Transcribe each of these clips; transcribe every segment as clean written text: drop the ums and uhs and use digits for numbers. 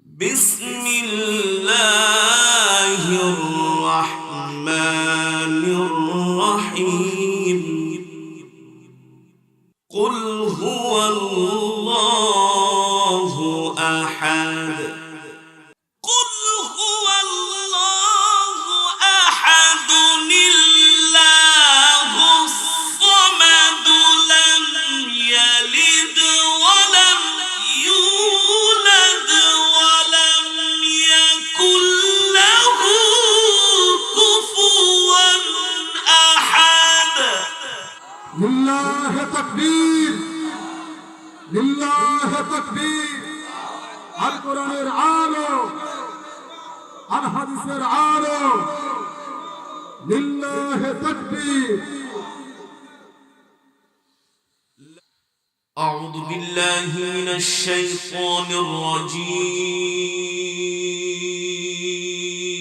بسم الله الرحمن الرحيم قل هو الله أحد قل هو الله أحد الله الصمد لم يلد ولم يولد ولم يكن له كفوا أحد لله تكبير لله تكبير القرآن আলো الحديث আলো لله تكبير أعوذ بالله من الشيطان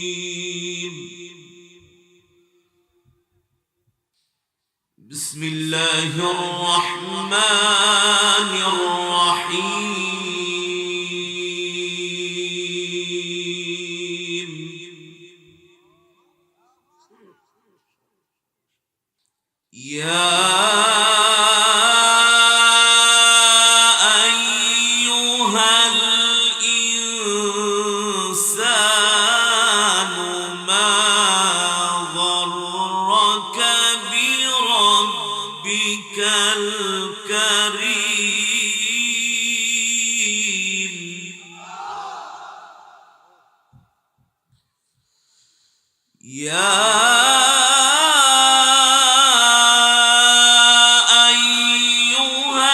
الرجيم بسم الله الرحمن الرحيم يا أيها الإنسان ما غرك بربك الكريم يا أيها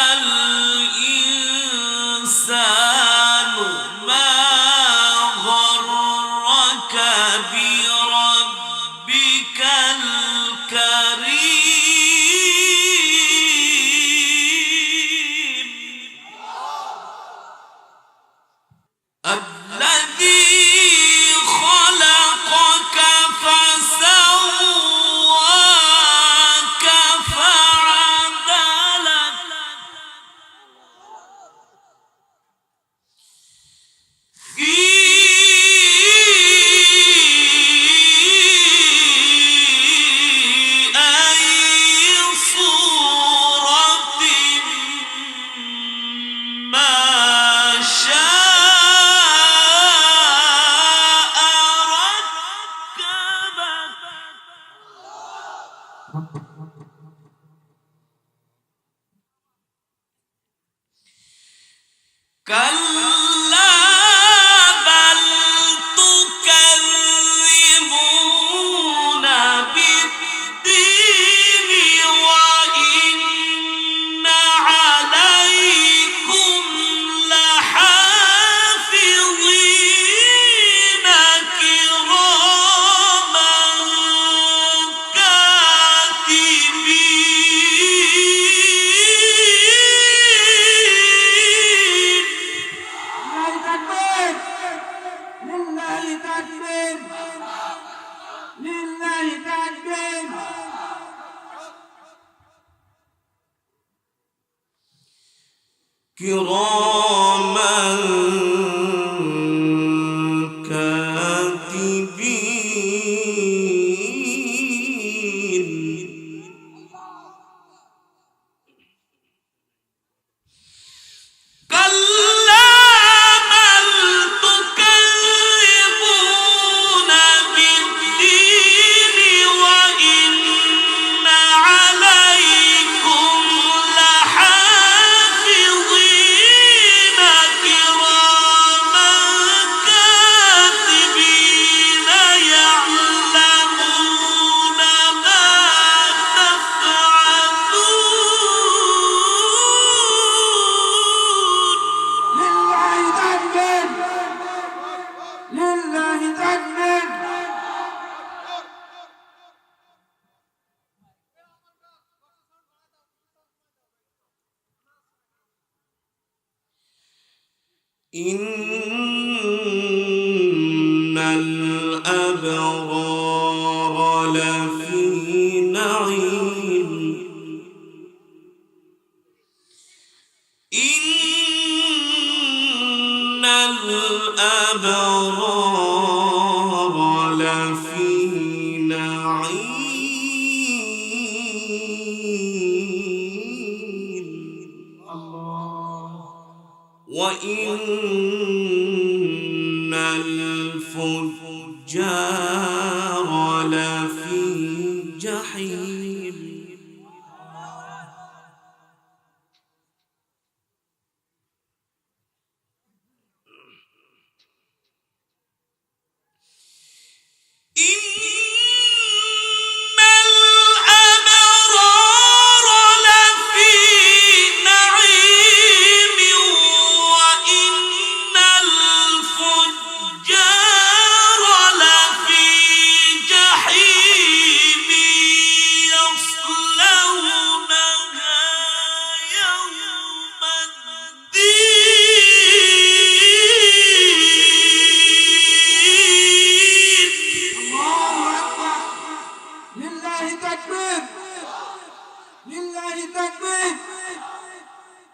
الإنسان ما غرك بربك الكريم الذي خلقك فسواك فعدلك في أي صورة ما شاء ركبك كلا بل تكذبون بالدين وإن عليكم لحافظين كراما كاتبين لله تكبير لله تكبير كراما كاتبين كلا بل تكذبون بالدين وإن عليكم لحافظين كراما كاتبين يعلمون ما تفعلون لله تكبير لله تكبير إن الأبرار لفي نعيم إن الأبرار لفي نعيم وإن الفجار لفي جحيم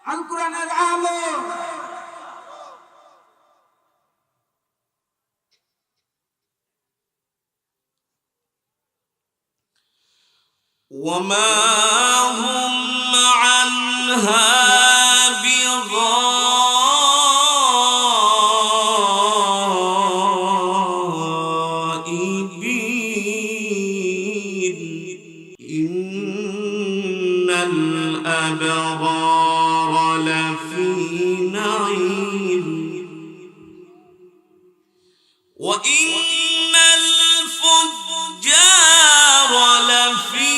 القرآن الأعلى وما هم عنها بغائبين إن الأبرار لفي نعيم وإن الفجار لفي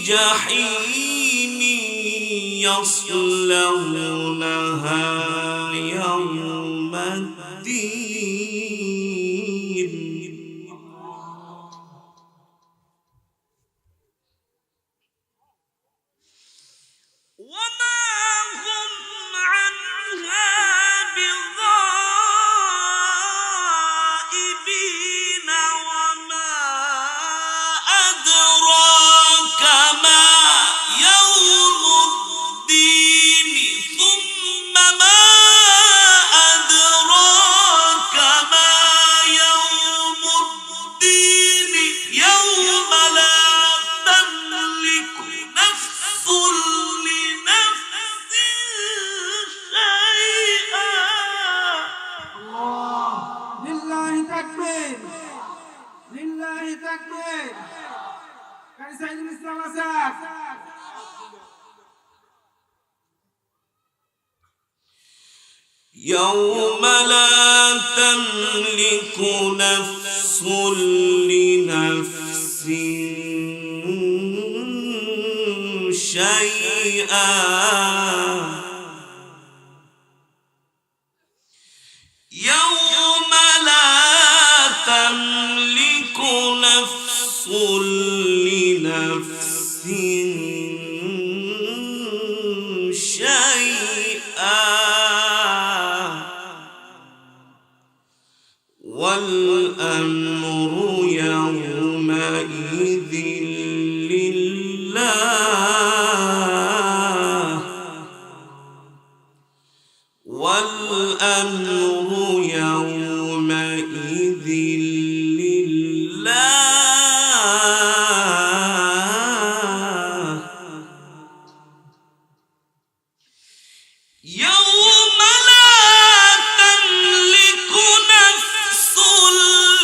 جحيم يصلونها يوم الدين وما هم عنها بغائبين وما أدراك ما يوم الدين ثم ما أدراك ما يوم الدين يوم لا تملك نفس لنفس شيئا لله تكبير لله تكبير كان سيد الإسلام أساس يوم لا تملك نفس لنفس شيئا يوم لا تملك نفس لنفس شيئا والأمر يومئذ لله والأمر يومئذ لله يوم لا تملك نفس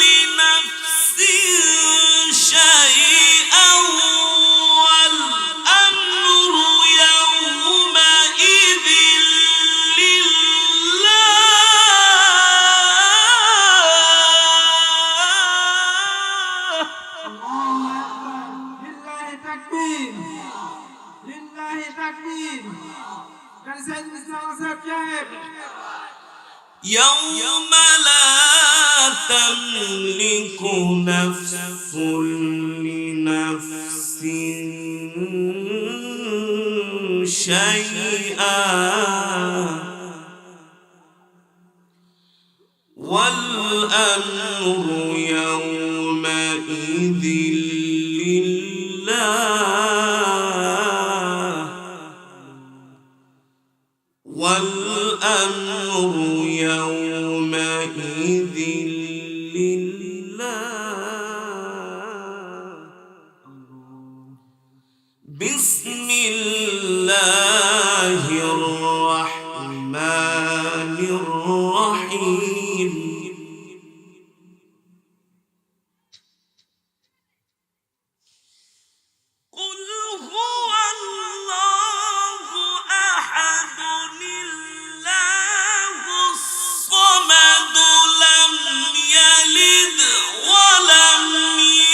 لنفس شيئا والأمر يومئذ لله تكبير كان سيد الإسلام أساس شاهد يوم لا تملك نفس لنفس شيئا والأمر يومئذ لله والأمر يومئذ يومئذ لله. بسم الله الرحمن الرحيم. قل هو الله أحد الله الصمد لم يلد ولم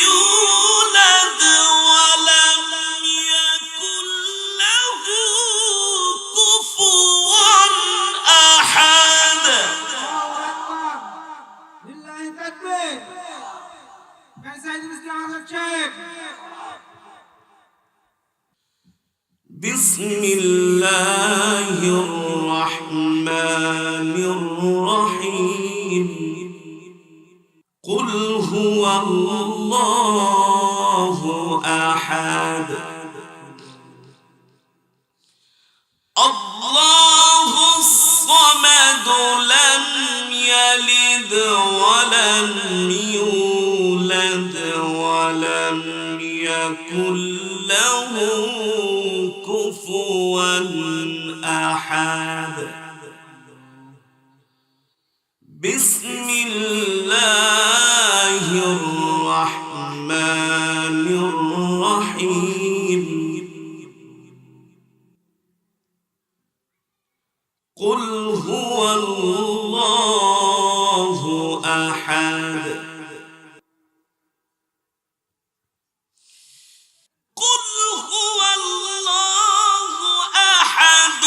يولد ولم يكن له كفوا أحد. لله التكبير. كان سيد الاستعاذة الشيخ. بسم الله الرحمن الرحيم. قل هو الله أحد الله الصمد لم يلد ولم يولد ولم يكن له كفوا أحد. بسم الله الرحمن الرحيم. قل هو الله أحد قل هو الله أحد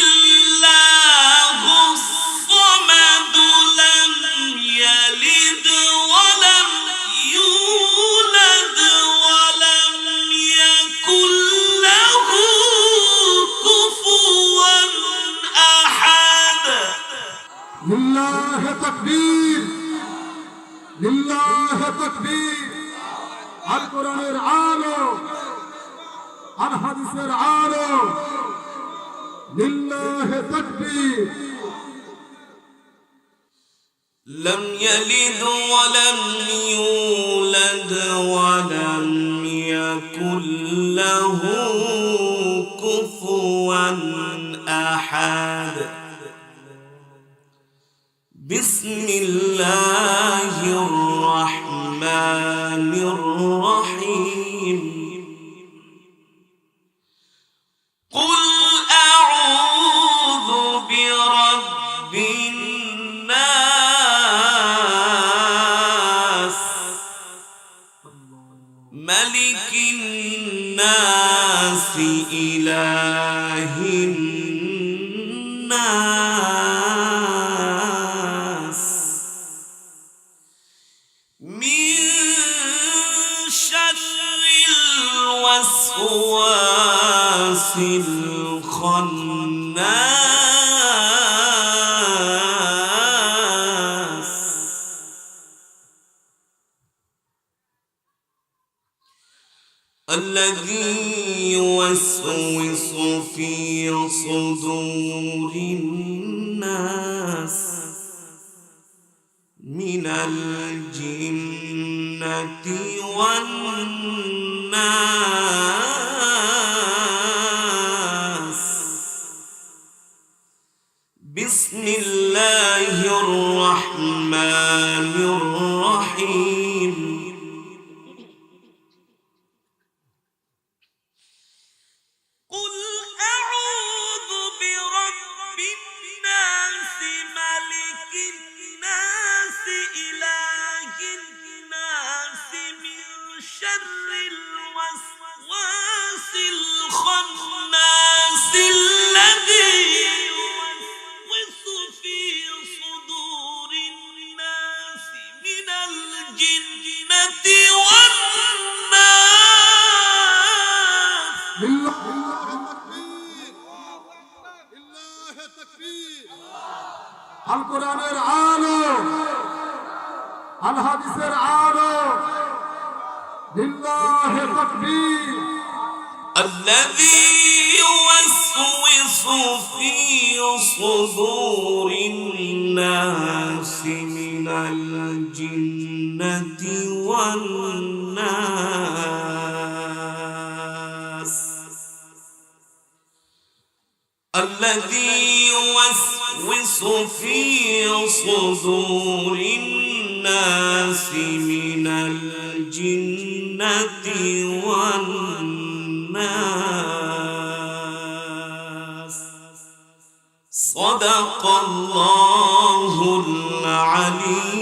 الله الصمد لم يلد ولم يولد ولم يكن له كفوا أحد. لله تكبير لله تكبير القرآن আলো الحديث আলো لله تكبير. لم يلد ولم يولد ولم يكن له كفوا أحد. بسم الله الرحمن الرحيم. قل أعوذ برب الناس ملك الناس إله الناس من شر الوسواس الخناس. الذي يوسوس في صدور الناس من الجنة والناس. بسم الله الرحمن الرحيم. قل أعوذ برب الناس ملك الناس إله الناس من شر الوسواس الخناس الذي يوسوس في صدور الناس من الجنة والناس. لله تكبير القرآن আলো الحديث আলো لله تكبير. الذي يوسوس في صدور الناس الناس من الجنة والناس الذي يوسوس في صدور الناس من الجنة والناس صدق الله العلي